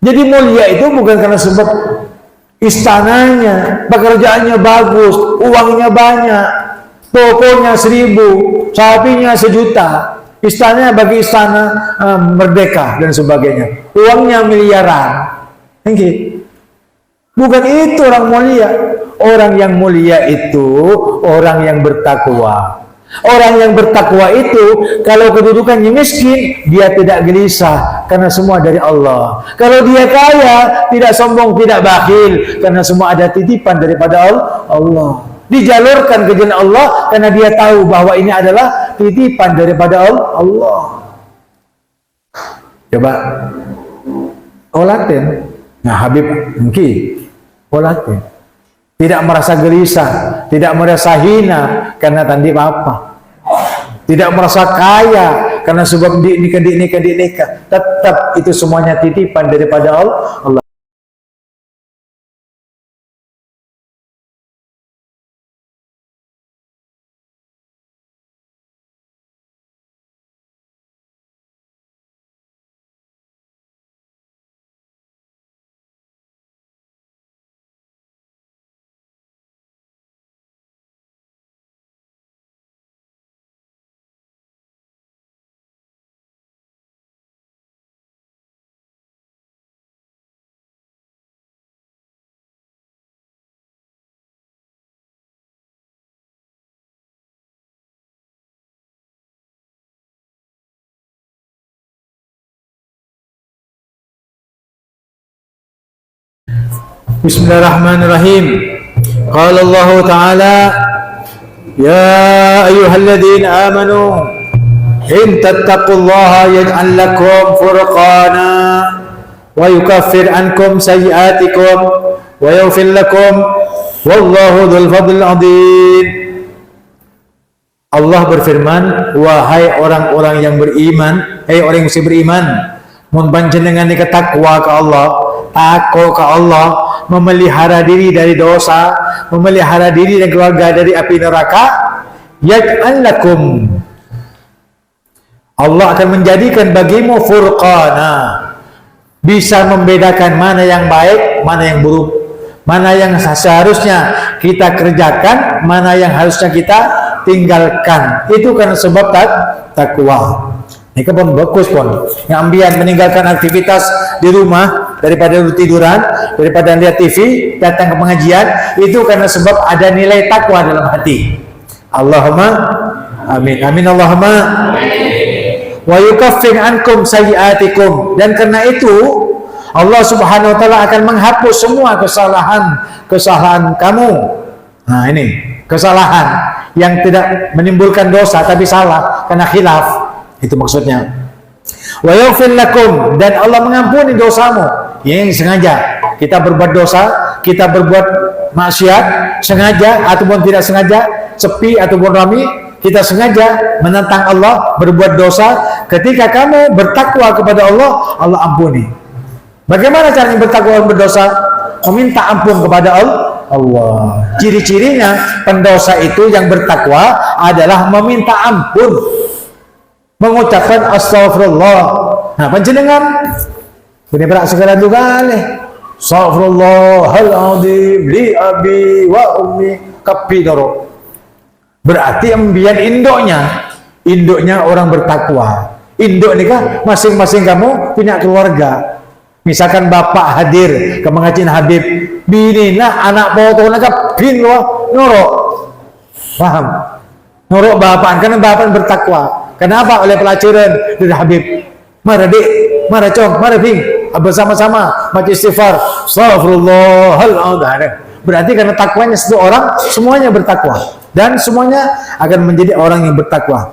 Jadi mulia itu bukan karena sebab istananya, pekerjaannya bagus, uangnya banyak, tokonya 1000, sapinya 1.000.000, istananya bagi istana merdeka dan sebagainya, uangnya miliaran. Bukan itu orang mulia. Orang yang mulia itu orang yang bertakwa. Orang yang bertakwa itu kalau kedudukannya miskin, dia tidak gelisah karena semua dari Allah. Kalau dia kaya, tidak sombong, tidak bakhil karena semua ada titipan daripada Allah. Dijalurkan ke jalan Allah karena dia tahu bahwa ini adalah titipan daripada Allah. Coba olaten. Nah, Habib mungkin olaten. Tidak merasa gelisah, tidak merasa hina karena tandi apa. Tidak merasa kaya karena sebab nikah. Tetap itu semuanya titipan daripada Allah. Bismillahirrahmanirrahim. Qala Allah Ta'ala, ya ayyuhalladzina amanu in tattaqullaha yaj'al lakum furqana wa yukaffir ankum sayyi'atikum wa yaghfir lakum wallahu dzul fadlil 'adzim. Allah berfirman, wahai orang-orang yang beriman, hai orang yang mesti beriman, mun panjenengan takwa ke Allah, takut ke Allah, memelihara diri dari dosa, memelihara diri dan keluarga dari api neraka, yaj'al lakum, Allah akan menjadikan bagimu furqana, bisa membedakan mana yang baik, mana yang buruk, mana yang seharusnya kita kerjakan, mana yang harusnya kita tinggalkan. Itu karena sebab takwa. Ini pun bagus pun. Yang ambian meninggalkan aktivitas di rumah daripada tiduran, daripada lihat TV, datang ke pengajian, itu karena sebab ada nilai takwa dalam hati. Allahumma amin. Amin Allahumma amin. Wa yukaffir ankum sayyi'atikum, dan karena itu Allah Subhanahu wa taala akan menghapus semua kesalahan kamu. Nah, ini kesalahan yang tidak menimbulkan dosa tapi salah karena khilaf. Itu maksudnya. Wa yaghfir lakum, dan Allah mengampuni dosamu. Yang sengaja kita berbuat dosa, kita berbuat maksiat, sengaja ataupun tidak sengaja, sepi ataupun ramai, kita sengaja menentang Allah, berbuat dosa. Ketika kamu bertakwa kepada Allah, Allah ampuni. Bagaimana caranya bertakwa berdosa? Meminta ampun kepada Allah. Ciri-cirinya pendosa itu yang bertakwa adalah meminta ampun, mengucapkan astagfirullah. Nah, panjenengan ini berak segala juga leh. Astagfirullahaladzim li abi wa ummi kapidoro. Berarti ambian induknya orang bertakwa. Induk ini kan masing-masing kamu punya keluarga. Misalkan bapak hadir ke pengajian Habib, binina anak foto nak bin loh norok. Paham? Norok bapak karena bapak bertakwa. Kenapa? Oleh pelajaran dari Habib. Mari dik, mari cong, mari ping, bersama-sama baca istighfar. Astagfirullahaladzim. Berarti karena takwanya seseorang, semuanya bertakwa, dan semuanya akan menjadi orang yang bertakwa.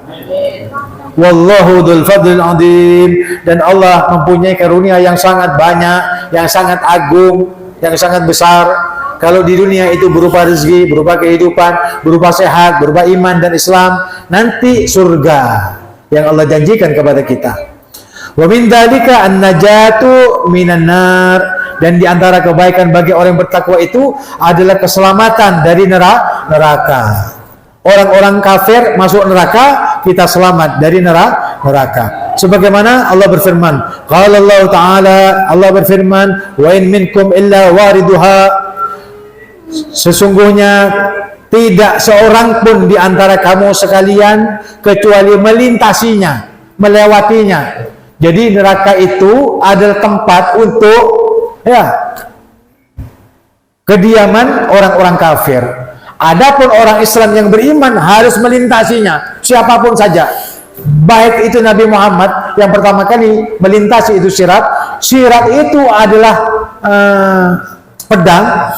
Wallahu dzul fadlil 'adzim, dan Allah mempunyai karunia yang sangat banyak, yang sangat agung, yang sangat besar. Kalau di dunia itu berupa rezeki, berupa kehidupan, berupa sehat, berupa iman dan Islam, nanti surga yang Allah janjikan kepada kita. Wa min dzalika an-najatu minan nar, dan di antara kebaikan bagi orang yang bertakwa itu adalah keselamatan dari neraka. Orang-orang kafir masuk neraka, kita selamat dari neraka. Sebagaimana Allah berfirman, qala Allah Ta'ala, Allah berfirman, wa in minkum illa wariduha, sesungguhnya tidak seorang pun di antara kamu sekalian kecuali melintasinya, melewatinya. Jadi neraka itu adalah tempat untuk kediaman orang-orang kafir. Adapun orang Islam yang beriman harus melintasinya, siapapun saja. Baik itu Nabi Muhammad yang pertama kali melintasi itu sirat. Sirat itu adalah pedang,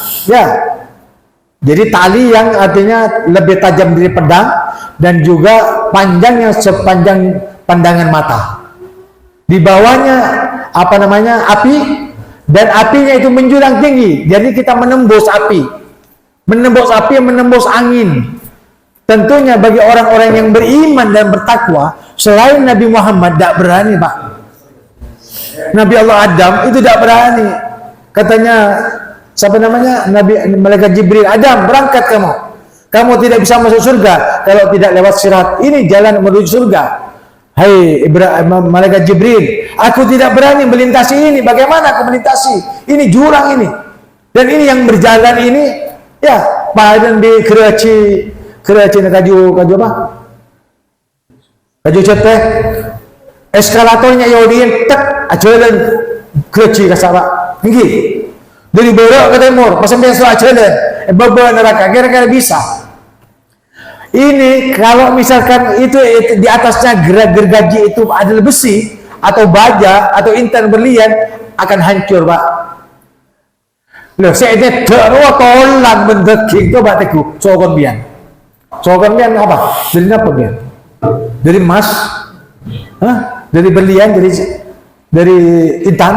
Jadi tali yang artinya lebih tajam dari pedang dan juga panjangnya sepanjang pandangan mata. Di bawahnya api, dan apinya itu menjulang tinggi. Jadi kita menembus api, menembus angin. Tentunya bagi orang-orang yang beriman dan bertakwa, selain Nabi Muhammad tidak berani, Pak. Nabi Allah Adam itu tidak berani. Katanya Malaikat Jibril, Adam, berangkat kamu. Kamu tidak bisa masuk surga kalau tidak lewat sirat. Ini jalan menuju surga. Hai Malaikat Jibril, aku tidak berani melintasi ini. Bagaimana aku melintasi? Ini jurang ini. Dan ini yang berjalan ini, padan di Keraci kaju apa? Kaju cepet. Eskalatornya Yodin, jalan Keraci kasaba. Tinggi. Dari barat ke timur, sampai jalan. Beberapa neraka, kira-kira bisa. Ini kalau misalkan itu di atasnya gergaji itu adalah besi atau baja atau intan berlian, akan hancur, Pak. Loh, saya ini tolan mendeking itu batiku. Sokon bian apa? Dari apa bian? Dari emas? Dari berlian? Dari intan?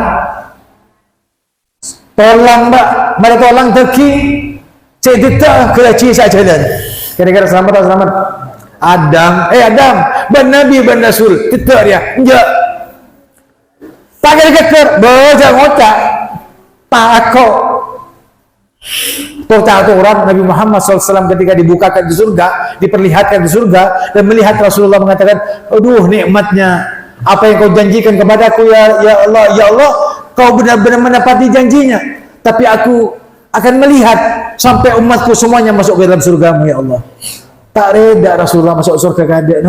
Tolang, Mbak. Mana tolang deking? Saya tidak keraci saya jalan. Kira-kira selamat atau selamat? Adam, ben Nabi ben Rasul, tidak dia, enggak. Tak kira-kira, bocah ngocak, takut. Orang Nabi Muhammad SAW ketika dibukakan di surga, diperlihatkan di surga, dan melihat Rasulullah mengatakan, aduh nikmatnya, apa yang kau janjikan kepadaku ya Allah, kau benar-benar menepati janjinya, tapi aku akan melihat sampai umatku semuanya masuk ke dalam surgamu, ya Allah. Tak reda Rasulullah masuk surga kada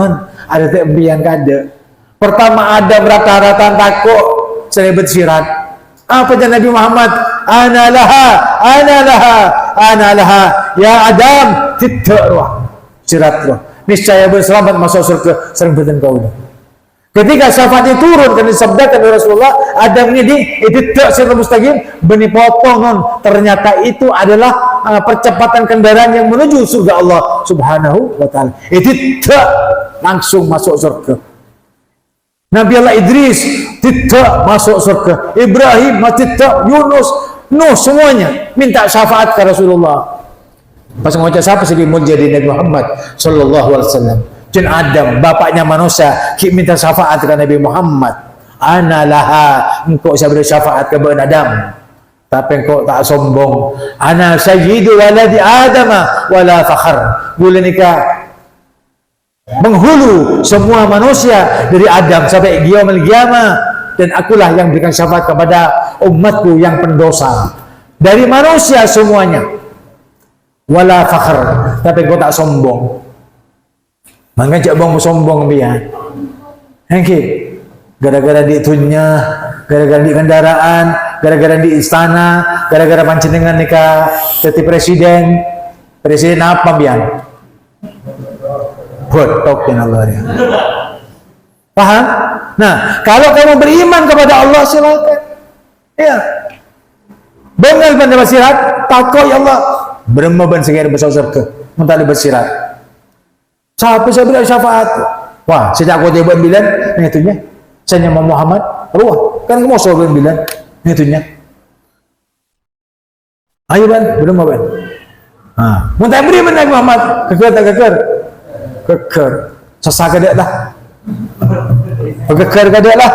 ada tembian kada. Pertama ada rata-rata takut saya bersirat. Apa dan Nabi Muhammad? Ana laha ya Adam titrah sirat roh. Niscaya berselamat masuk surga sering beten kau. Ketika syafaat itu turun dan disabdakan oleh Rasulullah, Adam ini itu tak sirah mustaqim, benih potongan. Ternyata itu adalah percepatan kendaraan yang menuju surga Allah Subhanahu wa Ta'ala. Itu tak langsung masuk surga. Nabi Allah Idris tidak masuk surga. Ibrahim tidak, Yunus, Nuh, semuanya minta syafaat ke Rasulullah. Pas mengucap siapa sih menjadi Nabi Muhammad sallallahu alaihi wasallam. Jin Adam, bapaknya manusia, minta syafaat ke Nabi Muhammad. Ana laha, engkau saya beri syafaat ke Ben Adam. Tapi engkau tak sombong. Ana sayyidu waladi Adama wala fakhar. Boleh nikah menghulu semua manusia dari Adam sampai yaumil qiyamah, dan akulah yang berikan syafaat kepada umatku yang pendosa. Dari manusia semuanya. Wala fakhar, tapi engkau tak sombong. Mengajak bang sombong dia. Hengki, gara-gara di itunya, gara-gara di kendaraan, gara-gara di istana, gara-gara pancenengan nikah jadi presiden apa bian? Botok ya Allah ya. Paham? Nah, kalau kamu beriman kepada Allah silakan. Ya. Benar bersirat, takut ya Allah. Beremban segera besar surga, mentali bersirat. Siapa saya beri syafaat? Wah, sejak aku tiba bilang, itunya. Saya nama Muhammad, ruah. Kan kamu mau bilang, itunya. Ayo ban, belum ban. Muntah beri benar Muhammad, keker. Sasa kadek lah. Keker kadek lah.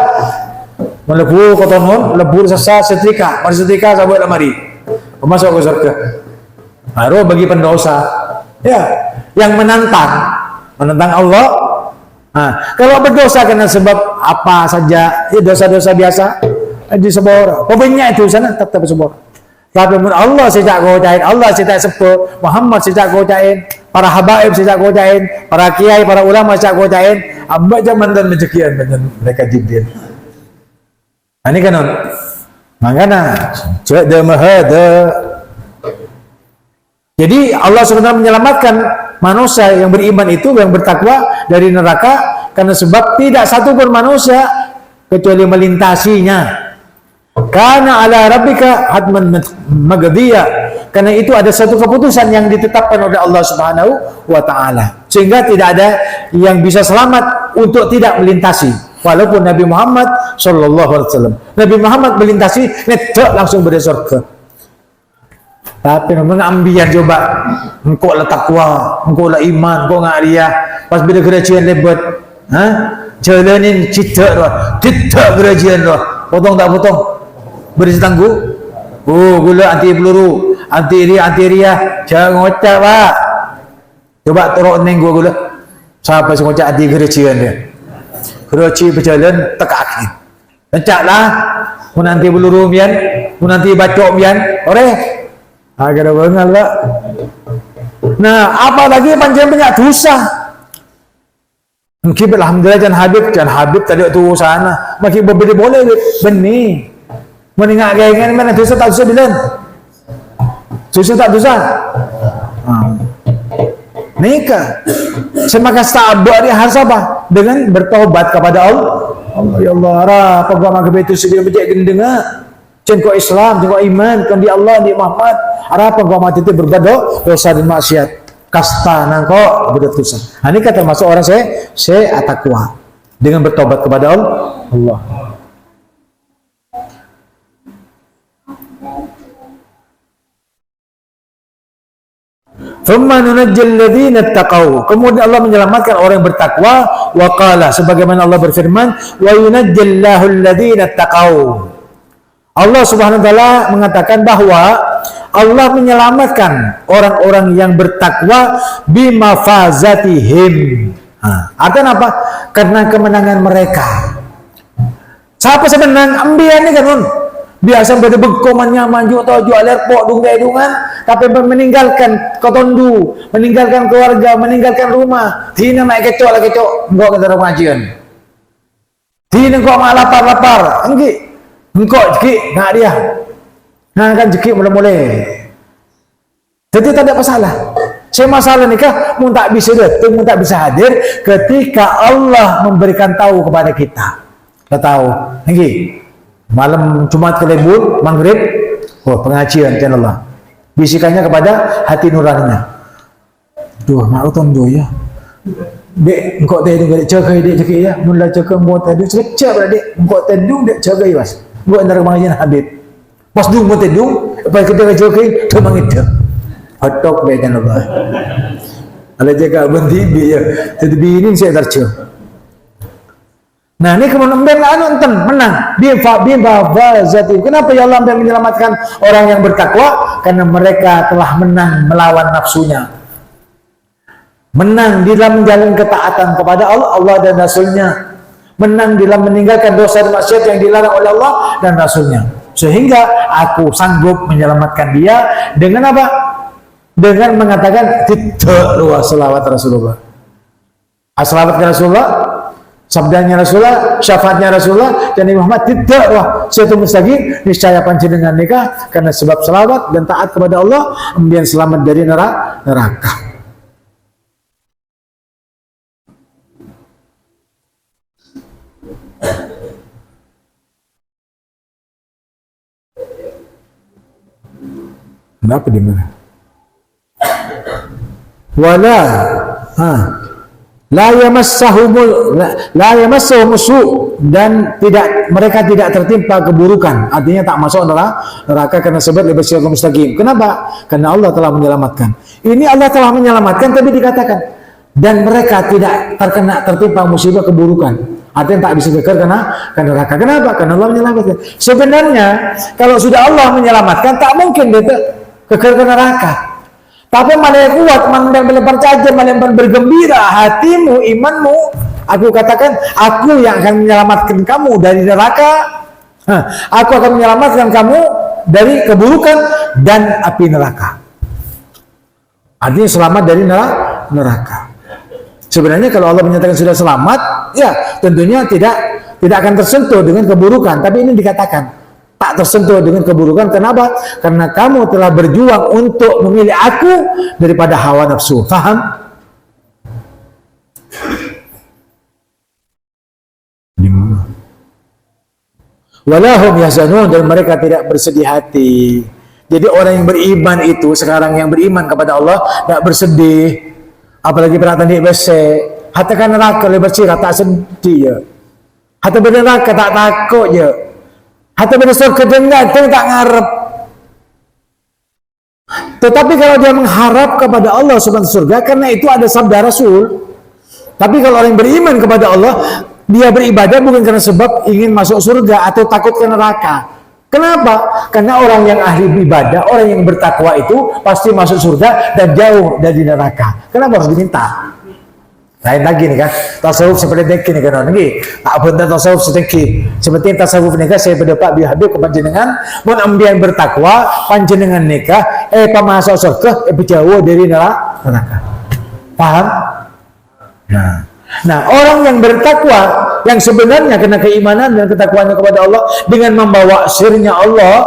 Melebur kotonon, lebur sasa setrika, mari setrika sahabat lamari. Masuk ke surga. Baru bagi pendosa, ya, yang menantang Allah, Kalau berdosa karena sebab apa saja, ya dosa-dosa biasa, di sebor. Pokoknya itu sana tetap sebor. Tapi Allah sejak godain, Allah sejak sebut, Muhammad sejak godain, para habaib sejak godain, para kiai, para ulama sejak godain, ambak zaman dan mencekian mereka jidil. Ini kan makanya cek demahada. Jadi Allah sebenarnya menyelamatkan manusia yang beriman itu, yang bertakwa dari neraka, karena sebab tidak satu pun manusia kecuali melintasinya. Karena ala rabbika hatman maghdiyah, karena itu ada satu keputusan yang ditetapkan oleh Allah Subhanahu wa taala, sehingga tidak ada yang bisa selamat untuk tidak melintasi. Walaupun Nabi Muhammad sallallahu alaihi wasallam, Nabi Muhammad melintasi netek langsung ber surga. Tapi mengambian coba, engkau lah takwa, engkau lah iman, engkau ngak dia, pas bila kerajian lebat, jalanin tidak kerajian roh, potong tak potong, beri tangguh, gula anti peluru, anti ria, jangan ngocak pak, coba turun neng gula, siapa yang ngocak anti kerajian dia, kerajian berjalan tekakin, ngocaklah, mun anti peluru mian, mun anti bacok mian, ore. Agak bengal pak. Nah, apalagi panjang banyak dosa. Mungkin alhamdulillah jangan Habib tadi tu sana. Makin berbeda boleh benih. Meninggal gaya mana dosa tak dosa bilang. Dosa tak dosa. Nikah. Semakin sabar dia harus apa? Dengan bertobat kepada Allah. Ya Allah, apa gua makan betul sebelum berjaya gendengah. Cengkok Islam, cengkok iman, kan di Allah, di Muhammad. Apa gua mati itu berbuat dosa dan maksiat. Kasta nangko berdosa. Ini kata masuk orang saya atakwa dengan bertobat kepada Allah. Thumma nunajjil ladzina taqaw. Kemudian Allah menyelamatkan orang yang bertakwa. Wa qala, sebagaimana Allah berfirman, wa yunajjillahu alladzina taqaw. Allah Subhanahu wa taala mengatakan bahwa Allah menyelamatkan orang-orang yang bertakwa bimafazatihim. Artinya apa? Karena kemenangan mereka. Siapa sebenarnya ambian ini kan? Biasa berdebekomannya maju atau jual airport dungan, tapi meninggalkan kotondu, meninggalkan keluarga, meninggalkan rumah. Tina mai kecok lah kecok, enggak kata pengajian. Tina kok mak lapar, enggak. Engkau jeki nak dia, kan jeki mula-mula. Jadi tak ada masalah. Saya masalah nikah, mun tak bisa datang, mun tak bisa hadir ketika Allah memberikan tahu kepada kita. Kita tahu, lagi malam Jumat ke libur, maghrib, pengajian channel Allah. Bisikannya kepada hati nuraninya. Duh, mak utang do ya. Dek, engkau tadi dek jaga dek jaga ya. Mula jaga engkau tadi secak ber dek, engkau tadi dek jaga ya mas. Gua antara pengajian Habib. Pas dung engkau tadi apa kita jaga tu mangit. Hatok be channel Allah. Ala jaga bandi bi ya. Jadi bini saya tercu. Nah, ini kemudian nonton menang. Bimfazati. Kenapa ya Allah menyelamatkan orang yang bertakwa? Karena mereka telah menang melawan nafsunya. Menang dalam menjalin ketaatan kepada Allah dan Rasulnya. Menang dalam meninggalkan dosa dan maksiat yang dilarang oleh Allah dan Rasulnya. Sehingga aku sanggup menyelamatkan dia dengan apa? Dengan mengatakan tidak luas selawat Rasulullah. Selawat Rasulullah, sabdanya Rasulullah, syafaatnya Rasulullah, dan Muhammad tidak wah suatu mustaqim niscaya panjenengan nikah karena sebab selawat dan taat kepada Allah kemudian selamat dari neraka. Kenapa di mana? Wala la yamassuhum su' dan mereka tidak tertimpa keburukan, artinya tak masuk neraka karena sebab lebih siratal mustaqim. Kenapa? Karena Allah telah menyelamatkan. Ini Allah telah menyelamatkan tapi dikatakan dan mereka tidak tertimpa musibah keburukan. Artinya tak bisa kekal karena neraka. Kenapa? Karena Allah menyelamatkan. Sebenarnya kalau sudah Allah menyelamatkan tak mungkin dia kekal ke neraka. Tapi mana yang kuat, mana yang percaya, mana yang bergembira, hatimu, imanmu. Aku katakan, aku yang akan menyelamatkan kamu dari neraka. Aku akan menyelamatkan kamu dari keburukan dan api neraka. Artinya selamat dari neraka. Sebenarnya kalau Allah menyatakan sudah selamat, ya tentunya tidak akan tersentuh dengan keburukan. Tapi ini dikatakan tak tersentuh dengan keburukan. Kenapa? Karena kamu telah berjuang untuk memilih aku daripada hawa nafsu. Faham? Walahum yahzanun, dan mereka tidak bersedih hati. Jadi orang yang beriman itu sekarang, yang beriman kepada Allah tidak bersedih. Apalagi perhatian di BC, hati kan neraka lebih bersirah tak sedih ya. Hati neraka tak takut ya. Hati surga dengar tak ngarep. Tetapi kalau dia mengharap kepada Allah subhanahu surga, karena itu ada sabda Rasul. Tapi kalau orang yang beriman kepada Allah, dia beribadah bukan karena sebab ingin masuk surga atau takut ke neraka. Kenapa? Karena orang yang ahli ibadah, orang yang bertakwa itu pasti masuk surga dan jauh dari neraka. Kenapa harus diminta? Lain lagi nih kan, tasawuf seperti ini kan, ini tak benar tasawuf seperti tasawuf nikah. Saya berdepak Habib ke panjenengan, mun ambian bertakwa panjenengan nikah, masuk surga, jauh dari neraka. Paham? Nah, orang yang bertakwa, yang sebenarnya kena keimanan dan ketakwaannya kepada Allah dengan membawa sirnya Allah,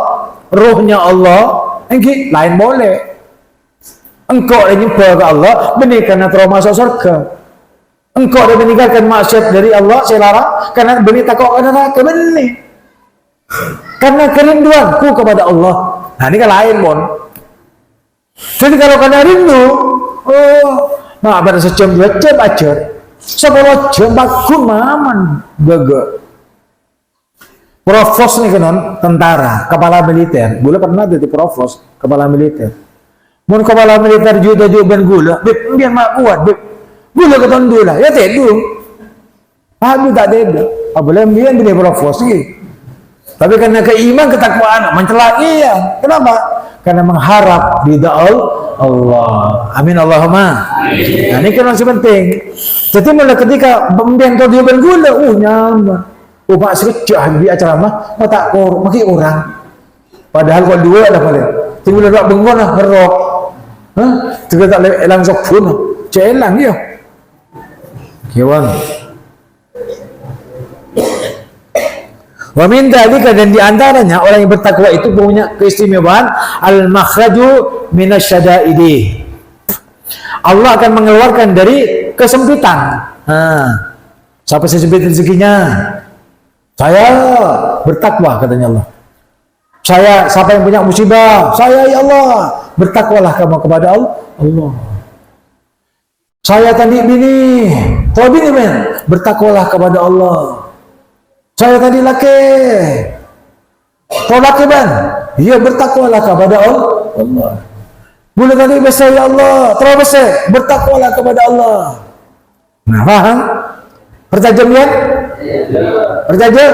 ruhnya Allah, lain boleh. Engkau menyembah ke Allah, benih karena trauma masuk surga. Engkau dah meninggalkan maksiat dari Allah, saya larang, karena benih takut ke neraka, benih. Karena kerinduanku kepada Allah. Nah, ini kan lain, Bon. Jadi kalau karena rindu, ada sejam dua jam aja. 10 jam bakun maman gagal. Provos nih kan, tentara, kepala militer. Gula pernah jadi provos, kepala militer. Mun kepala militer juga ben gula, beb biar mak kuat, beb. Gula keton dula, ya tedu. Aku tak tedu. Apabila biar dia provos nih. Tapi karena keiman ketakwaan, mencela iya. Kenapa? Karena mengharap ridha Allah. Amin Allahumma. Amin. Nah, ini kan masih penting. Jadi mulai ketika pembian kau dia bergula, nyaman. Pak sekejap di acara mah tak maki orang. Padahal kalau dua ada paling. Timbul ada bengon lah ngerok. Juga tak langsung pun. Celang dia. Kiwan. Wa min dzalika, dan diantaranya orang yang bertakwa itu punya keistimewaan al-makhraju minasyada'idi. Allah akan mengeluarkan dari kesempitan. Siapa sempit rezekinya? Saya bertakwa, katanya Allah. Siapa yang punya musibah? Saya, ya Allah. Bertakwalah kamu kepada Allah. Saya tadi bini, tahu bini men? Bertakwalah kepada Allah. Saya tadi laki, kau laki ban? Ia bertakwalah kepada Allah. Boleh tadi besar ya Allah, terlalu besar, bertakwalah kepada Allah. Nah, paham? Pertajam ya? Pertajam?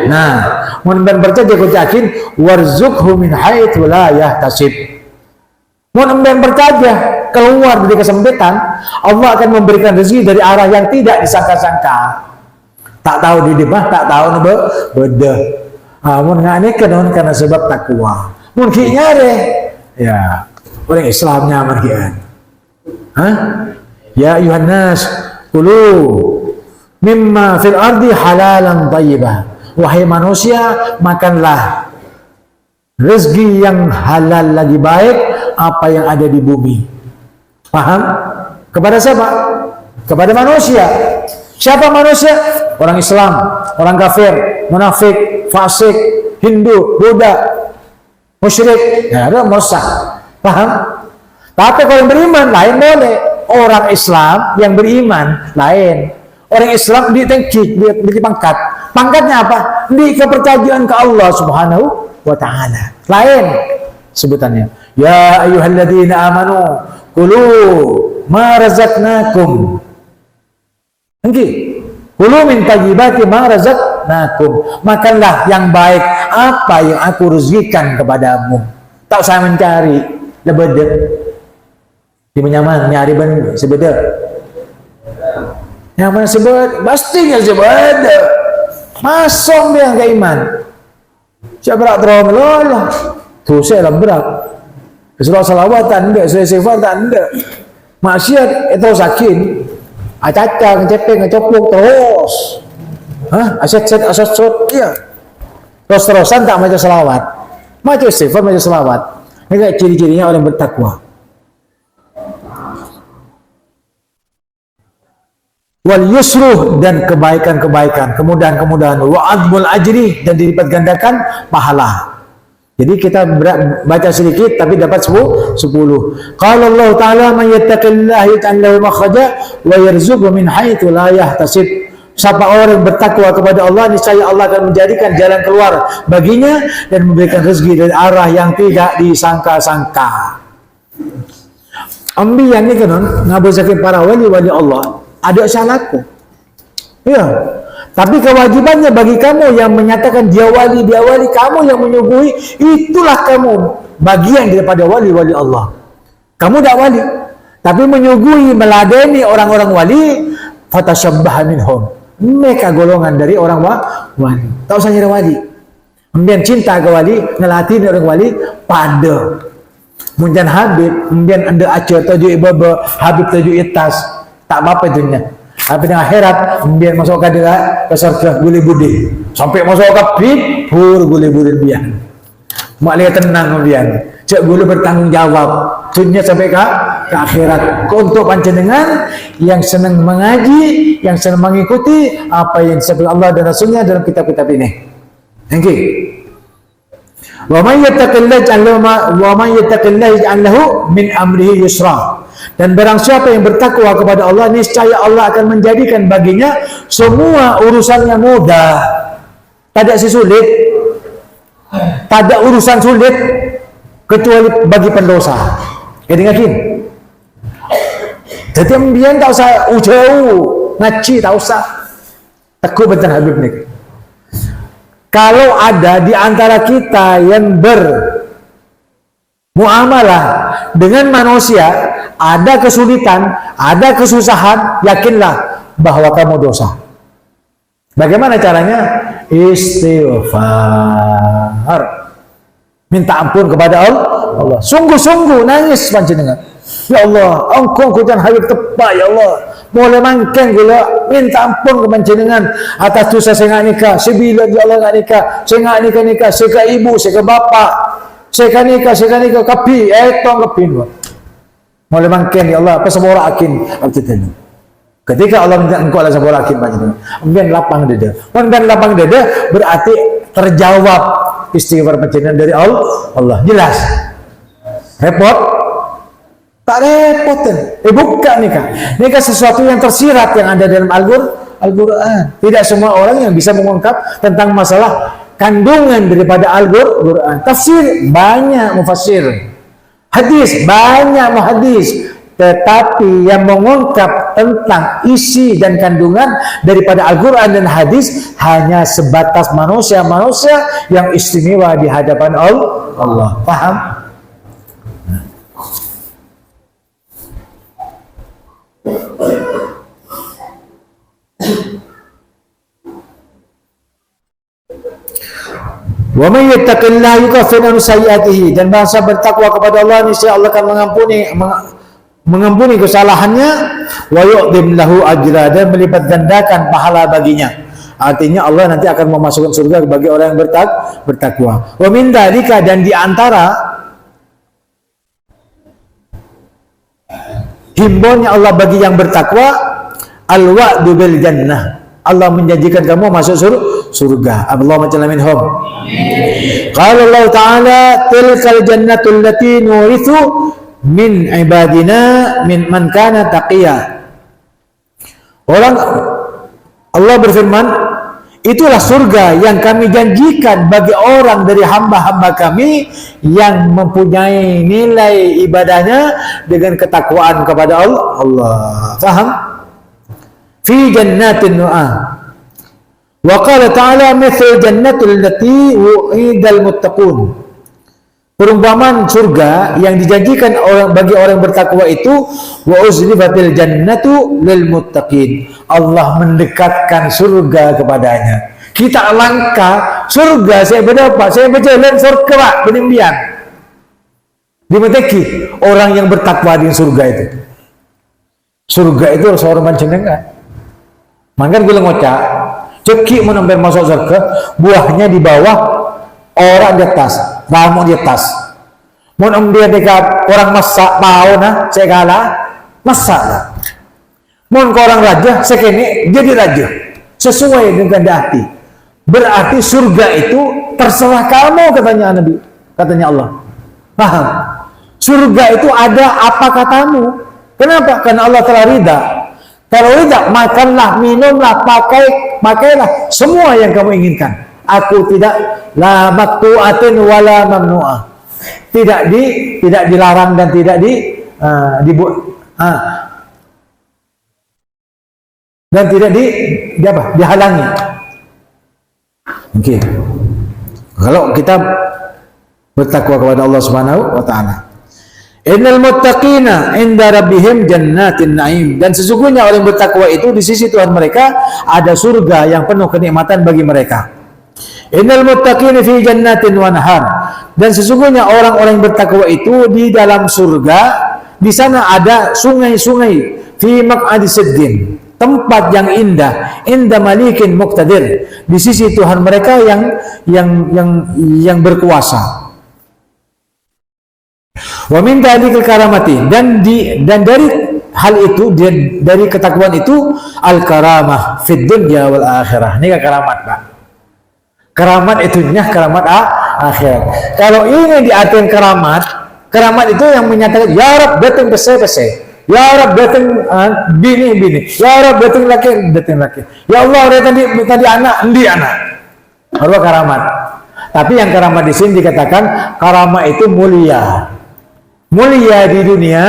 Nah, mun bertajam kau yakin, warzukhu min haitsu la yahtasib. Mun bertajam keluar dari kesempitan, Allah akan memberikan rezeki dari arah yang tidak disangka-sangka. Tak tahu di dimah, tak tahu beda. Mun ngane kenon karena sebab takwa. Mun ki nyare, ya orang Islamnya margian. Ya ayuhan nas, kulu mimma fil ardi halalan thayyibah. Wahai manusia, makanlah rezeki yang halal lagi baik apa yang ada di bumi. Paham? Kepada siapa? Kepada manusia. Siapa manusia? Orang Islam, orang kafir, munafik, fasik, Hindu, Buddha, musyrik, ya ada musa. Paham? Tapi kalau yang beriman lain boleh. Orang Islam yang beriman lain. Orang Islam ditengki, di pangkat. Pangkatnya apa? Di kepercayaan ke Allah Subhanahu wa taala. Lain sebutannya. Ya ayyuhalladzina amanu kulu ma razaqnakum. Kulu min thayyibati ma razaqnakum. Makanlah yang baik apa yang aku rezekikan kepadamu. Tak usah mencari lebih. Di menyaman nyari ben sebeda. Yang mana sebut pastinya sebut. Masuk dia ke iman. Siapa berat terang lolah. Tu saya dalam berat. Surah salawatan enggak, surah istighfar tak enggak. Maksiat itu sakit. Acaca, ngecepeng, ngecopok terus. Aset ya. Terus-terusan tak baca selawat. Baca istighfar, baca selawat. Ini ciri-cirinya orang bertakwa. Wal yusruh, dan kebaikan-kebaikan, kemudahan-kemudahan. Wa admul ajri, dan dilipat gandakan pahala. Jadi kita baca sedikit tapi dapat 10. Qala Allah Ta'ala man yattaqillaha yaj'al lahu makhraja wa yarzuqhu min haitsu la yahtasib. Siapa orang bertakwa kepada Allah, niscaya Allah akan menjadikan jalan keluar baginya dan memberikan rezeki dari arah yang tidak disangka-sangka. Ambi yang ni kan ngabazakin para wali-wali Allah ada salahku. Ya. Tapi kewajibannya bagi kamu yang menyatakan dia wali, kamu yang menyuguhi, itulah kamu bagian daripada wali-wali Allah. Kamu tak wali, tapi menyuguhi, meladeni orang-orang wali, fatashabbaha minhum. Mereka golongan dari orang wali. Tak usah jadi wali. Kemudian cinta ke wali, ngelatih orang wali, pada. Kemudian Habib, kemudian anda acah tajuk ibaba, Habib tajuk itas. Tak apa-apa dunia. Tapi di akhirat kemudian masuk ke surga guli budi sampai masuk ke pur guli budi dia mak lihat tenang kemudian cek guli bertanggung jawab dunia sampai ke akhirat untuk panjenengan yang senang mengaji, yang senang mengikuti apa yang disebut Allah dan Rasulnya dalam kitab-kitab ini. Thank you. Wa man yattaqillaha yaj'al lahu min amrihi yusra. Dan barang siapa yang bertakwa kepada Allah, niscaya Allah akan menjadikan baginya semua urusannya mudah. Tak ada sulit. Tak ada urusan sulit kecuali bagi pendosa. Yakin? Jadi ambian tak usah jauh, ngaji tak usah. Takut betul Habib ni. Kalau ada di antara kita yang bermuamalah dengan manusia, ada kesulitan, ada kesusahan, yakinlah bahwa kamu dosa. Bagaimana caranya? Istighfar. Minta ampun kepada Allah. Sungguh-sungguh nangis panjenengan. Ya Allah, engkau jangan Habib tepat ya Allah. Boleh mangkeng gula minta ampun ke panjenengan atas dosa saya ngak nikah. Sebila dia Allah ngak nikah, saya ngak nikah, saya ke ibu, saya ke bapa. Saya nikah kapi, tong kepin. Mulai mangken ya Allah, apa semua akin abdul. Ketika Allah minta engkau adalah semua akin panjenengan. Kemudian lapang dada. Kemudian lapang dada berarti terjawab istighfar panjenengan dari Allah. Jelas. Repot? Tak repot. Bukan nikah. Nikah sesuatu yang tersirat yang ada dalam Al-Quran. Tidak semua orang yang bisa mengungkap tentang masalah kandungan daripada Al-Quran. Tafsir banyak mufassir, hadis banyak muhadis, tetapi yang mengungkap tentang isi dan kandungan daripada Al-Quran dan hadis hanya sebatas manusia-manusia yang istimewa di hadapan Allah. Paham? Wa man yattaqillaha yukaffir anhu sayyi'atihi, dan bangsa bertakwa kepada Allah niscaya Allah akan mengampuni kesalahannya, wa yu'dhim lahu ajra, dan melipat gandakan pahala baginya. Artinya Allah nanti akan memasukkan surga bagi orang yang bertakwa. Wa min dzalika, dan di antara himbauannya Allah bagi yang bertakwa, al-wa'du bil jannah. Allah menjanjikan kamu masuk surga. Allahumma jalla minhum. Qala Allah Ta'ala tilkal jannatul lati nurithu min ibadina min man kana taqiya. Allah berfirman, itulah surga yang kami janjikan bagi orang dari hamba-hamba kami yang mempunyai nilai ibadahnya dengan ketakwaan kepada Allah. Faham? Fi jannatin nu'ah. Wa qala ta'ala mithlu jannatul lati wu'idal muttaqun. perumpamaan surga yang dijanjikan bagi orang bertakwa itu, wa uzlifatil jannatu lil muttaqin. Allah mendekatkan surga kepadanya. Kita langkah surga, saya berdapat, saya berjalan surga Pak, penimbian. Dimeteki orang yang bertakwa di surga itu. Surga itu seorang panjenengan. Mangkan gue ngocak, ceki menemper masuk surga, buahnya di bawah, orang di atas, ramu di atas. Mau dia dekat orang masak mau nah, saya kalah masak lah. Mau orang raja, sekene jadi raja, sesuai dengan hati. Berarti surga itu terserah kamu, katanya Nabi, katanya Allah. Paham? Surga itu ada apa katamu. Kenapa? Karena Allah telah ridha. Kalau ridha, makanlah, minumlah, pakailah semua yang kamu inginkan. Aku tidak la maktu'atin wala mamnu'ah. Tidak dilarang dan tidak dan tidak dihalangi. Oke. Kalau kita bertakwa kepada Allah Subhanahu wa taala. Innal muttaqina inda rabbihim jannatin na'im. Dan sesungguhnya orang bertakwa itu di sisi Tuhan mereka ada surga yang penuh kenikmatan bagi mereka. Innal muttaqina fi jannatin wa nahar. Dan sesungguhnya orang-orang bertakwa itu di dalam surga, di sana ada sungai-sungai, fi maq'adi sidqin, tempat yang indah, inda malikin muqtadir, di sisi Tuhan mereka yang berkuasa. Wa min dalikal karamati, dan dari hal itu, dari ketakwaan itu, al karamah fid dunya wal akhirah. Ini karamat, Pak. Karamat itu karamat akhirat. Kalau ini diartikan karamat itu yang menyatakan ya Rab datang pese, ya Rab datang bini, ya Rab datang laki. Ya Allah tadi anak, baru karamat. Tapi yang karamat di sini dikatakan karamat itu mulia. Mulia di dunia,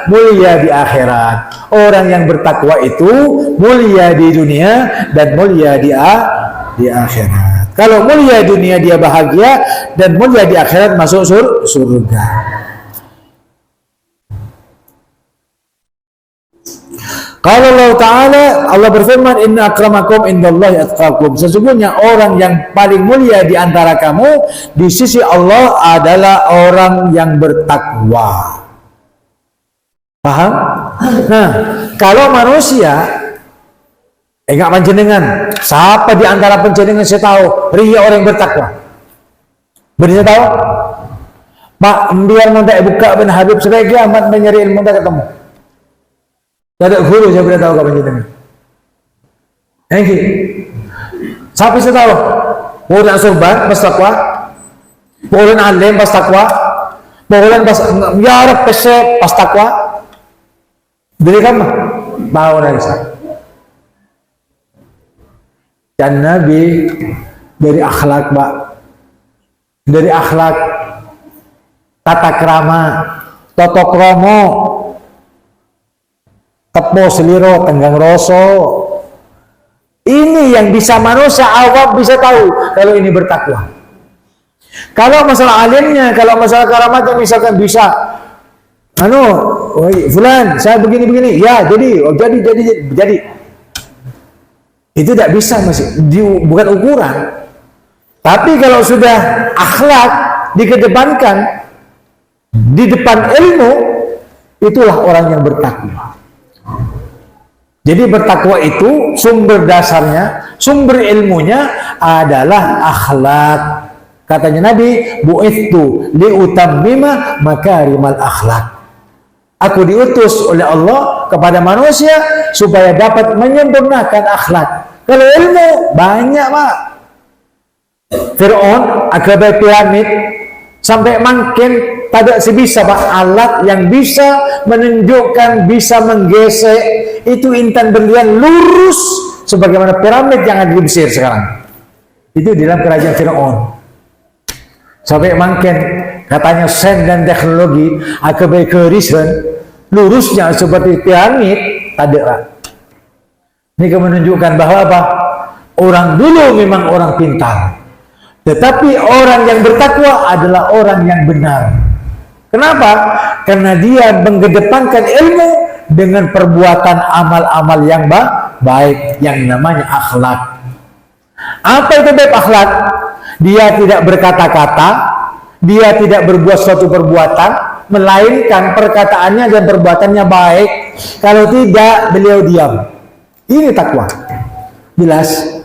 mulia di akhirat. Orang yang bertakwa itu mulia di dunia dan mulia di akhirat. Kalau mulia di dunia dia bahagia, dan mulia di akhirat masuk surga. Kalau Allah Ta'ala, Allah berfirman, inna akramakum indallahi atqakum. Sesungguhnya orang yang paling mulia di antara kamu di sisi Allah adalah orang yang bertakwa. Paham? Nah, kalau manusia, enggak panjenengan, siapa di antara panjenengan saya tahu ria orang yang bertakwa? Benar tahu? Pak, biar mudah buka bin Habib sebagai amat mencari ilmu tak ketemu. Tidak guru saya tidak tahu kapan jenengan. Siapa saya tahu? Orang surban pas takwa, orang alim pas takwa, orang pas yarab pesek pas takwa. Beri kamu mau nanya. Dan Nabi dari akhlak, Pak, dari akhlak, tata krama, toto kromo, tepo seliro, tenggang roso. Ini yang bisa manusia awam bisa tahu kalau ini bertakwa. Kalau masalah alimnya, kalau masalah karamatnya misalkan bisa, fulan, saya begini, ya jadi. Itu tidak bisa, masih bukan ukuran. Tapi kalau sudah akhlak dikedepankan di depan ilmu, itulah orang yang bertakwa. Jadi bertakwa itu sumber dasarnya, sumber ilmunya adalah akhlak. Katanya Nabi, bu'ithu liutammima makarimal akhlak. Aku diutus oleh Allah kepada manusia supaya dapat menyempurnakan akhlak. Kalau ilmu banyak, Pak. Fir'aun agabai piramid sampai makin tidak sebisa, Pak, alat yang bisa menunjukkan, bisa menggesek itu intan berlian lurus sebagaimana piramid yang ada di Mesir sekarang. Itu di dalam kerajaan Fir'aun. Sampai makin katanya sains dan teknologi agabai kerisan lurusnya seperti piramid ada. Ini menunjukkan bahwa apa? Orang dulu memang orang pintar. Tetapi orang yang bertakwa adalah orang yang benar. Kenapa? Karena dia mengedepankan ilmu dengan perbuatan amal-amal yang baik, yang namanya akhlak. Apa itu baik akhlak? Dia tidak berkata-kata, dia tidak berbuat suatu perbuatan, melainkan perkataannya dan perbuatannya baik. Kalau tidak, beliau diam. Ini takwa. Jelas?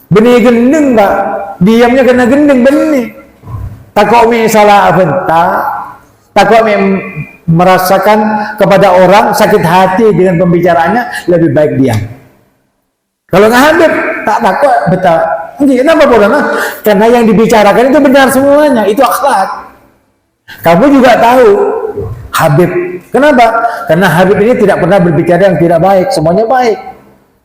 Benih gendeng, Pak. Diamnya kena gendeng benih. Takwa salah apa? Takwa merasakan kepada orang sakit hati dengan pembicaraannya, lebih baik diam. Kalau nggak Habib, tak takwa betul. Kenapa boleh? Karena yang dibicarakan itu benar semuanya, itu akhlak. Kamu juga tahu Habib. Kenapa? Karena Habib ini tidak pernah berbicara yang tidak baik, semuanya baik.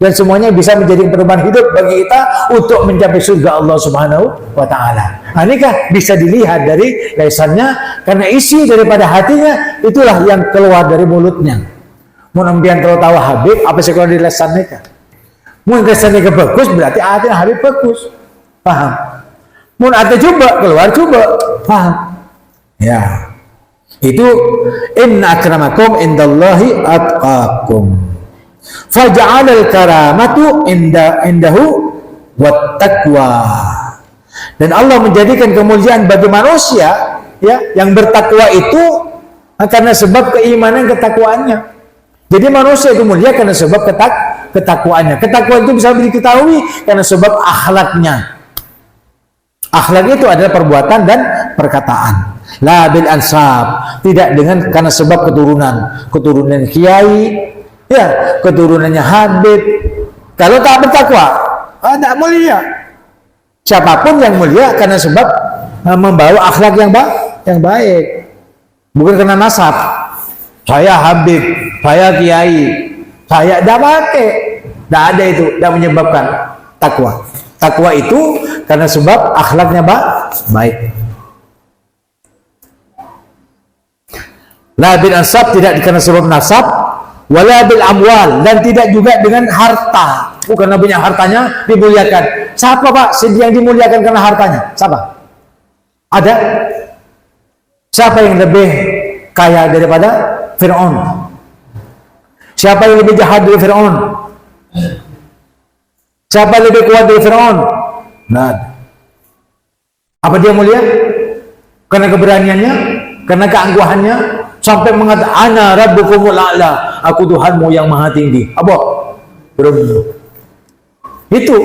Dan semuanya bisa menjadi perubahan hidup bagi kita untuk mencapai surga Allah Subhanahu wa Ta'ala. Nah, ini kan bisa dilihat dari lisannya, karena isi daripada hatinya itulah yang keluar dari mulutnya. Mau ambian kalau tahu Habib, apa sih kalau di lisannya kan? Mau lisannya bagus, berarti hatinya Habib bagus. Paham? Mau ada coba, keluar coba. Paham? Ya. Itu inna akramakum indallahi atqakum. Faja'alal karamatu indahu wattaqwa. Dan Allah menjadikan kemuliaan bagi manusia ya yang bertakwa itu karena sebab keimanan ketakwaannya. Jadi manusia itu mulia karena sebab ketakwaannya. Ketakwaan itu bisa diketahui karena sebab akhlaknya. Akhlak itu adalah perbuatan dan perkataan. La bil ansab, tidak dengan karena sebab keturunan kiai, ya, keturunannya Habib. Kalau tak bertakwa, tak mulia. Siapapun yang mulia karena sebab membawa akhlak yang baik, bukan karena nasab. Saya Habib, saya kiai, saya tidak pakai, tidak ada itu, tidak menyebabkan takwa. Takwa itu karena sebab akhlaknya baik. La bil ansab, tidak karena sebab nasab. Wala bil amwal, dan tidak juga dengan harta. Bukan punya hartanya dimuliakan. Siapa Pak yang dimuliakan karena hartanya? Siapa? Ada? Siapa yang lebih kaya daripada Fir'aun? Siapa yang lebih jahat dari Fir'aun? Siapa yang lebih kuat dari Fir'aun? Nah, apa dia mulia? Karena keberaniannya, karena keangkuhannya, sampai mengatakan ana rabbukumul a'la, aku Tuhanmu yang maha tinggi. Apa? Itu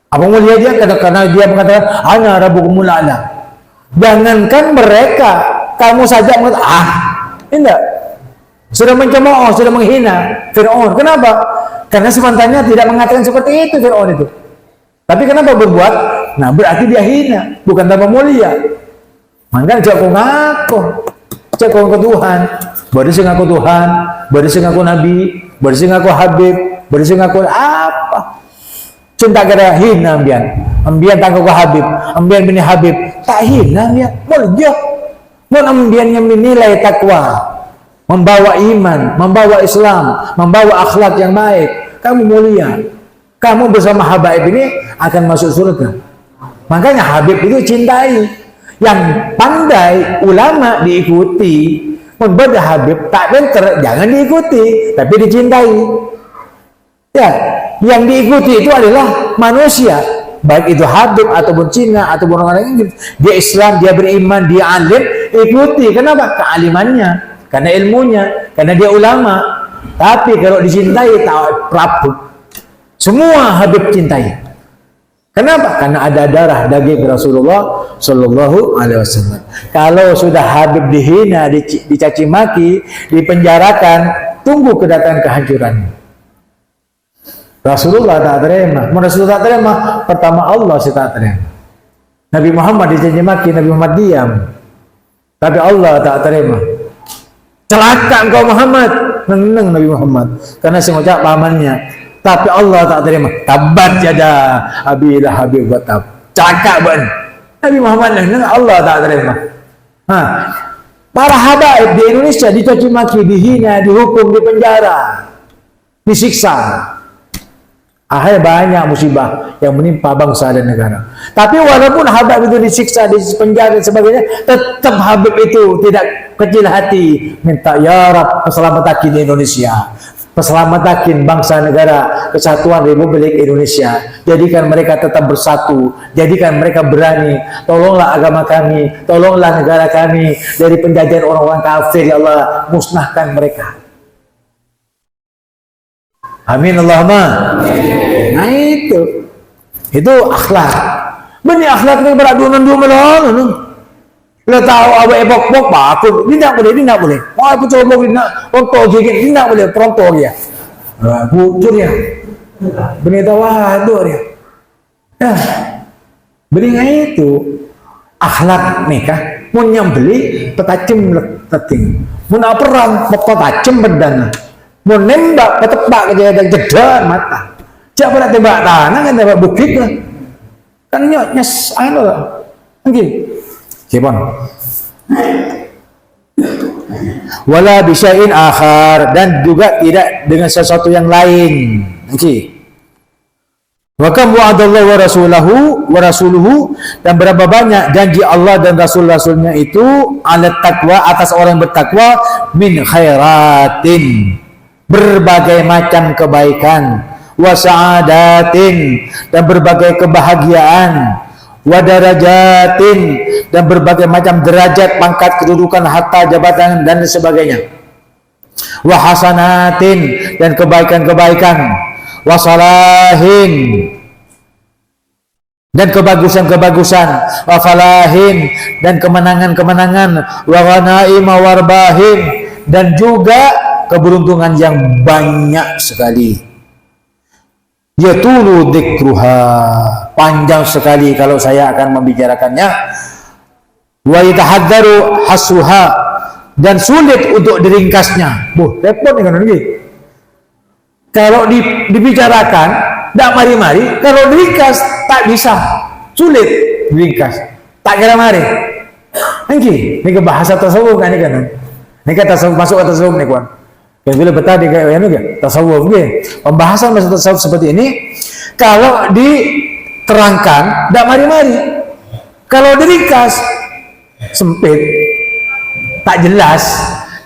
apa mulia dia karena dia mengatakan ana rabbukumul a'la. Jangankan mereka, kamu saja mengatakan tidak. Sudah mencemooh, sudah menghina Fir'aun. Kenapa? Karena semantannya tidak mengatakan seperti itu Fir'aun itu. Tapi kenapa berbuat? Nah, berarti dia hina, bukan tambah mulia. Maka jangan ngaku. Cek ke Tuhan, baru sing ngaku Tuhan, baru sing ngaku Nabi, baru sing ngaku Habib, baru sing ngaku apa? Cinta kira hina ambian tangguh ke Habib, ambian bini Habib, tak hina ambian, mulia. Mun ambian yang menilai takwa, membawa iman, membawa Islam, membawa akhlak yang baik, kamu mulia. Kamu bersama Habib ini akan masuk surga. Makanya Habib itu cintai. Yang pandai ulama diikuti, membuat Habib tak pinter jangan diikuti, tapi dicintai. Ya, yang diikuti itu adalah manusia, baik itu Habib ataupun Cina ataupun orang Inggris. Dia Islam, dia beriman, dia alim, ikuti. Kenapa? Kealimannya, karena ilmunya, karena dia ulama. Tapi kalau dicintai tak Prabu, semua Habib cintai. Kenapa? Karena ada darah daging Rasulullah Shallallahu Alaihi Wasallam. Kalau sudah Habib dihina, dicaci maki, dipenjarakan, tunggu kedatangan kehancurannya. Rasulullah tak terima. Rasulullah tak terima, pertama Allah sih tak terima. Nabi Muhammad dicaci maki, Nabi Muhammad diam. Tapi Allah tak terima. Celaka engkau Muhammad, neneng Nabi Muhammad, karena sengaja pamannya. Tapi Allah tak terima. Tabat jada Abi Lahab wa tab. Cakap ban. Nabi Muhammad Allah tak terima. Para habaib di Indonesia dicaci maki, dihina, dihukum, dipenjara, disiksa. Akhirnya banyak musibah yang menimpa bangsa dan negara. Tapi walaupun Habib itu disiksa, dipenjara dan sebagainya, tetap Habib itu tidak kecil hati, minta, ya Rab, keselamatan Indonesia, keselamatan bangsa negara, kesatuan Republik Indonesia. Jadikan mereka tetap bersatu, jadikan mereka berani. Tolonglah agama kami, tolonglah negara kami dari penjajahan orang-orang kafir, ya Allah, musnahkan mereka. Amin Allahumma. Nah itu akhlak. Benih akhlak ni beradunan dua malam. Lo tahu apa epok-epok bakul, tidak boleh. Oh, aku coba nak contoh gigit, tidak boleh contoh dia. Bujur dia. Benih tawaduk dia. Ya. Benih itu akhlak nikah. Mun yang beli petacem leting. Mun perang petacem bedana. Mau nembak, ketebak aja ada jedar mata. Siapa nak tembak tanah kan tembak bukit lah. Kan nyes anu lah. Nggih. Cipon. Wala bisyai'in akhar, dan juga tidak dengan sesuatu yang lain. Nggih. Wa kam wa'adallahu wa rasuluhu, dan berapa banyak janji Allah dan rasul-rasulnya itu ala taqwa, atas orang yang bertakwa, min khairatin, berbagai macam kebaikan, wa sa'adatin, dan berbagai kebahagiaan, wa darajatin, dan berbagai macam derajat, pangkat, kedudukan, harta, jabatan dan sebagainya, wa hasanatin, dan kebaikan-kebaikan, wa salahin, dan kebagusan-kebagusan, wa falahin, dan kemenangan-kemenangan, wa ghanaim warbahin, dan juga keberuntungan yang banyak sekali. Yatulu dzikruha, panjang sekali kalau saya akan membicarakannya. Wa yatahaddaru hasruha, dan sulit untuk diringkasnya. Repot nih kan ini. Kalau dibicarakan tidak mari-mari, kalau diringkas tak bisa, sulit diringkas. Tak kira-mari. Ini bahasa tasawuf kan ini kan. Ini kata masuk ke tasawuf nih kawan. Bila betah di tasawuf, pembahasan masalah tasawuf seperti ini, kalau diterangkan tidak mari-mari, kalau diringkas sempit, tak jelas.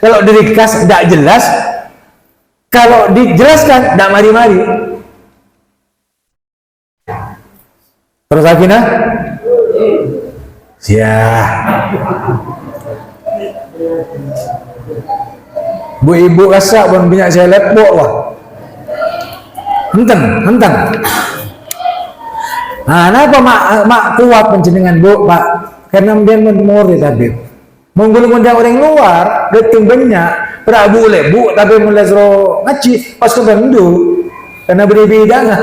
Kalau diringkas tidak jelas, kalau dijelaskan tidak mari-mari. Terus lagi nah, Bu ibu rasa pun banyak saya lepok lah. Hentang. Nah, kenapa mak kuat penjenengan bu pak? Karena dia memurid Habib. Menggulung orang luar, deting banyak. Pernah boleh bu, tapi mulai suruh ngaji pas ke bendu. Karena berbeda nggak?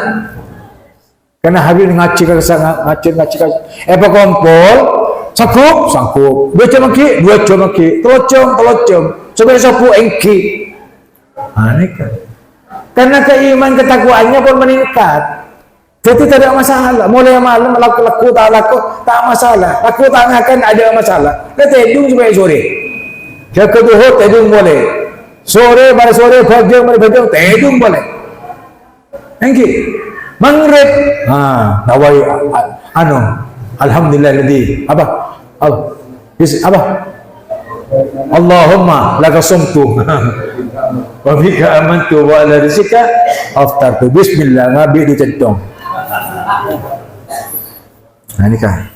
Karena Habib ngaji. Apa kompol? Sangkup. Dua cemaki, telocom. Coba sapu engki. Aneh kan? Karena keiman ketakwaannya pun meningkat. Jadi tidak masalah. Mulai malam laku tak masalah. Laku tak akan ada masalah. Kita hidung supaya sore. Jika duhur hidung boleh. Sore bajang hidung boleh. Engki. Maghrib. Nawai alhamdulillah ladzi apa? Allahumma laka sumtu wa bika amantu wa ala rizqika aftartu. Bismillah, ngabi dicentong. Nah ini kan.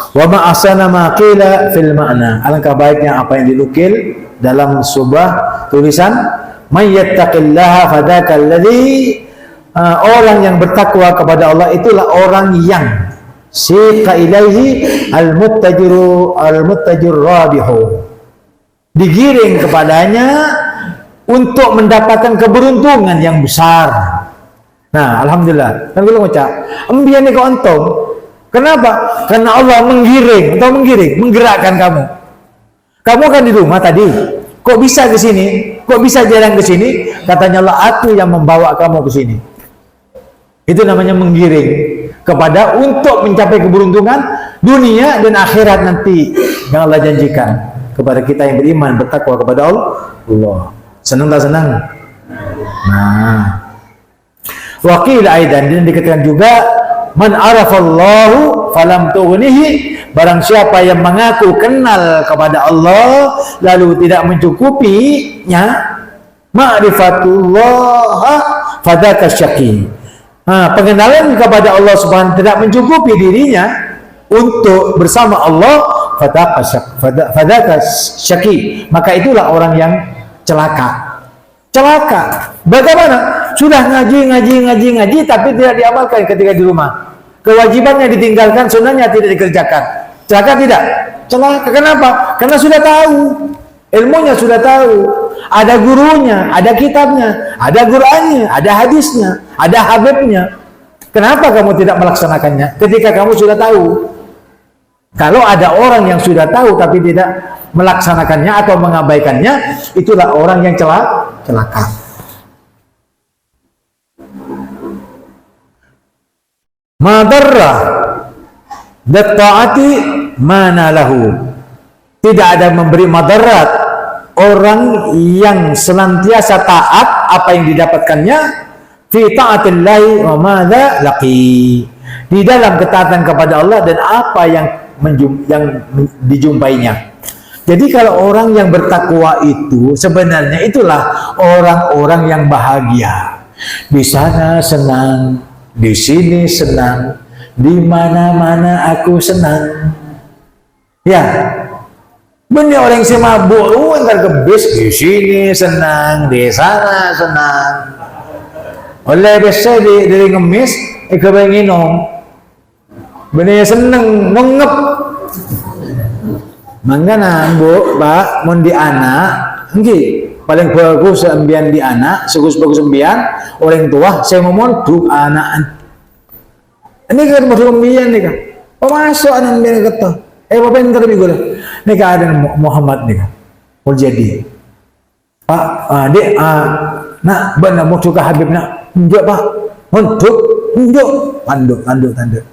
Wa ma ahsana ma qila fil ma'na. Alangkah baiknya apa yang dinukil dalam sebuah tulisan, may yattaqillaha fadzakal ladzi, orang yang bertakwa kepada Allah itulah orang yang siqa ilaihi al-muttajir rabihu, digiring kepadanya untuk mendapatkan keberuntungan yang besar. Nah, alhamdulillah. Kan belum ngucap, embian ni kau untung. Kenapa? Karena Allah menggerakkan kamu. Kamu kan di rumah tadi. Kok bisa ke sini? Kok bisa jalan ke sini? Katanya Allah, aku yang membawa kamu ke sini. Itu namanya menggiring kepada untuk mencapai keberuntungan dunia dan akhirat nanti yang Allah janjikan kepada kita yang beriman, bertakwa kepada Allah. Senang tak senang? Nah, wakil aidan, dan dikatakan juga, man arafallahu falam tughnihi, barang siapa yang mengaku kenal kepada Allah lalu tidak mencukupinya ma'rifatullah fadzaka syaqi. Pengenalan kepada Allah Subhanahu tidak mencukupi dirinya untuk bersama Allah, fadzaka syaqi, maka itulah orang yang celaka. Bagaimana? Sudah ngaji tapi tidak diamalkan ketika di rumah. Kewajibannya ditinggalkan, sunnahnya tidak dikerjakan. Celaka tidak? Celaka. Kenapa? Karena sudah tahu. Ilmunya sudah tahu. Ada gurunya, ada kitabnya, ada Qur'annya, ada hadisnya, ada habibnya. Kenapa kamu tidak melaksanakannya ketika kamu sudah tahu? Kalau ada orang yang sudah tahu tapi tidak melaksanakannya atau mengabaikannya, itulah orang yang celaka. Madarrah bitta'ati mana lahu. Tidak ada memberi madarat orang yang senantiasa taat apa yang didapatkannya fi ta'atillahi wa madza laqi, di dalam ketaatan kepada Allah dan apa yang dijumpainya. Jadi kalau orang yang bertakwa itu sebenarnya itulah orang-orang yang bahagia. Di sana senang, di sini senang, di mana-mana aku senang. Ya, bener orang yang mabuk, ntar ke bis, di sini senang, di sana senang. Oleh biasa dari ngemis, kebayang nong, bener seneng, nongep. Mangana bu, pak, mon di anak, paling bagus ambian di anak, bagus ambian orang tua. Saya ngomong tuh anak. Ini kan masuk ambian nih kan, masuk anak ambian kata. Bapak yang terlebih gue, nih keadaan Muhammad nih kan, mau jadi. Pak, dek, nak, benar mau suka Habib nak, enggak pak, untuk, enggak, tanduk.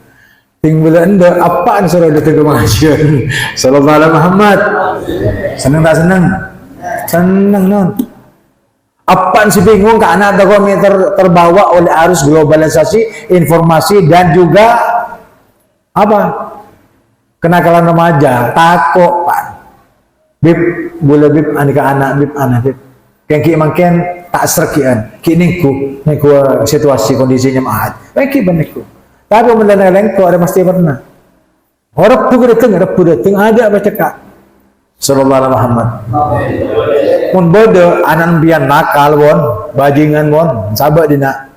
Tinggal anda apaan suruh datang ke pengajian sallallahu alaihi Muhammad. Senang tak senang? Senang non. Apaan sih bingung ke anak kami terbawa oleh arus globalisasi informasi dan juga apa kenakalan remaja. Takut pak bib boleh bib anak bib yang ki makin tak serkian kini ku situasi kondisinya mahat ki beneku. Tapi mendengar lengko ada mesti pernah. Orang tu datang, ada baca kak. Sallallahu alaihi Muhammad. Mun bodoh anak bian nakal won, bajingan won, sabar dina.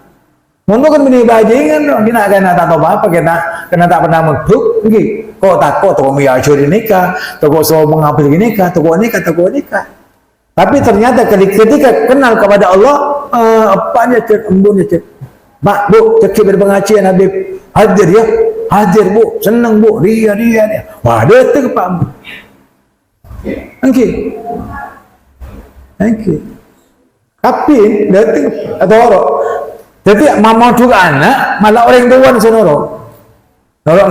Mun kan bini bajingan dong, dina kena tak tahu apa kena tak pernah menduk, nggih. Kok takut toko miajo di nikah, toko so mengapil di nikah, toko nikah. Tapi ternyata ketika kenal kepada Allah, apanya cek embunnya cek. Mak, bu, cekik berpengajian Habib. Hadir ya? Hadir bu, senang bu, ria. Wah, datang Pak. Oke. Tapi datang atau orang. Jadi mama juga anak, malah orang tua di sana orang. Orang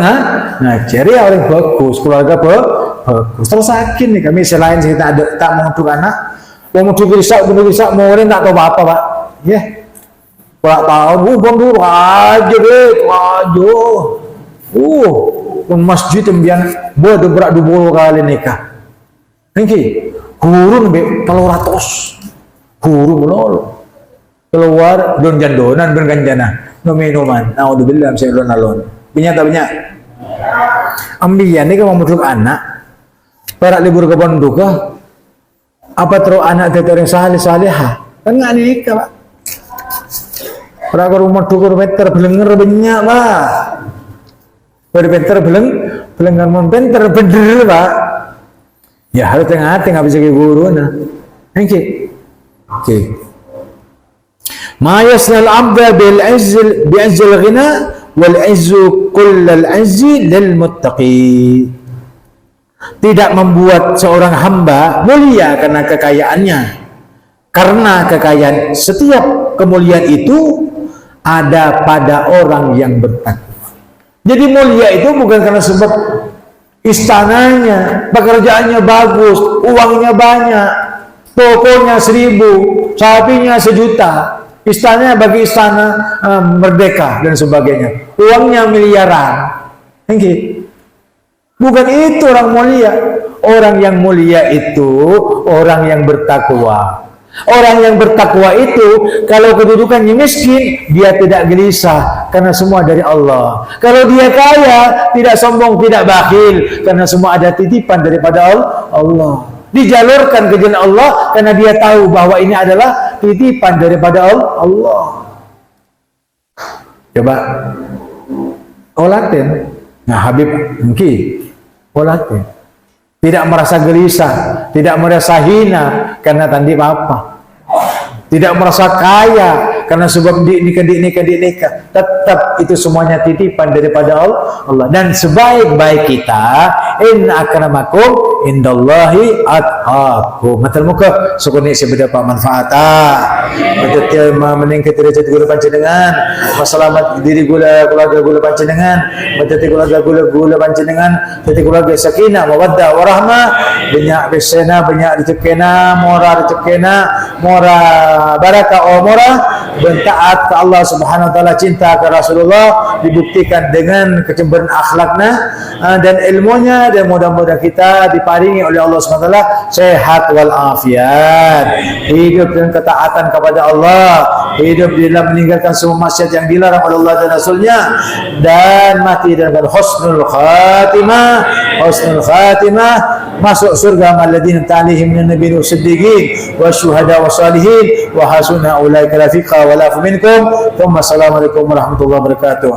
ngajar ya orang bagus, keluarga bagus. Terus sakit nih kami selain kita tak mau untuk anak, mau untuk risak, mau orang tak tahu apa Pak. Ya. Pak tahu, dulu aja deh, masjid tembian bodoh berak 20 kali nikah. Niki, kurun be kalau ratus, kurun lolo. Keluar don jandonan don ganjana, no minuman. Naudzubillah saya alon. Banyak tak banyak. Ambian ni kalau membutuhkan anak, perak libur ke pondok apa terus anak tetor yang saleh-salehah, kan nggak nikah Pak. Pra rumah 2 meter belenger banyak Pak. Berbentar belengan mon bentar bener Pak. Ya harus tengah-tengah bisa ke guru nah. Oke. Ma yasnal abda bil azzil ghina wal azzu kullal azzi lil muttaqi. Tidak membuat seorang hamba mulia karena kekayaannya. Karena kekayaan, setiap kemuliaan itu ada pada orang yang bertakwa. Jadi mulia itu bukan karena sebab istananya, pekerjaannya bagus, uangnya banyak, tokonya 1000, sapinya 1.000.000, istananya bagi istana merdeka dan sebagainya, uangnya miliaran. Bukan itu orang mulia. Orang yang mulia itu orang yang bertakwa. Orang yang bertakwa itu kalau kedudukannya miskin, dia tidak gelisah karena semua dari Allah. Kalau dia kaya, tidak sombong, tidak bakhil karena semua ada titipan daripada Allah. Dijalurkan ke jalan Allah karena dia tahu bahwa ini adalah titipan daripada Allah. Coba olaten. Nah, Habib mungkin olaten. Tidak merasa gelisah, tidak merasa hina karena tandi apa, tidak merasa kaya karena sebab nikah. Tetap itu semuanya titipan daripada Allah. Dan sebaik-baik kita, inna akramakum indallahi atqakum. Matal muka sukuni seberapa manfaatah. Betul meningkat derajat gula panjenengan, masalamat diri keluarga gula panjenengan, betul keluarga panjenengan, tadi keluarga sakinah, mawaddah, warahmah, banyak besena, banyak rezekina, murah rezekina, murah barakah, murah bentaat ke Allah Subhanahu wa taala, cinta ke Rasulullah dibuktikan dengan kecemburuan akhlaknya dan ilmunya, dan mudah-mudahan kita diparingi oleh Allah Subhanahu wa taala sehat wal afiat, hidup dengan ketaatan kepada Allah, hidup di dalam meninggalkan semua maksiat yang dilarang oleh Allah dan Rasulnya, dan mati dengan husnul khatimah, masuk surga malladzina ta'alihim min nabiyyin siddiqin wa syuhada wa salihin wa hasuna ulaika rafiqa wa la minkum. Assalamualaikum warahmatullahi wabarakatuh.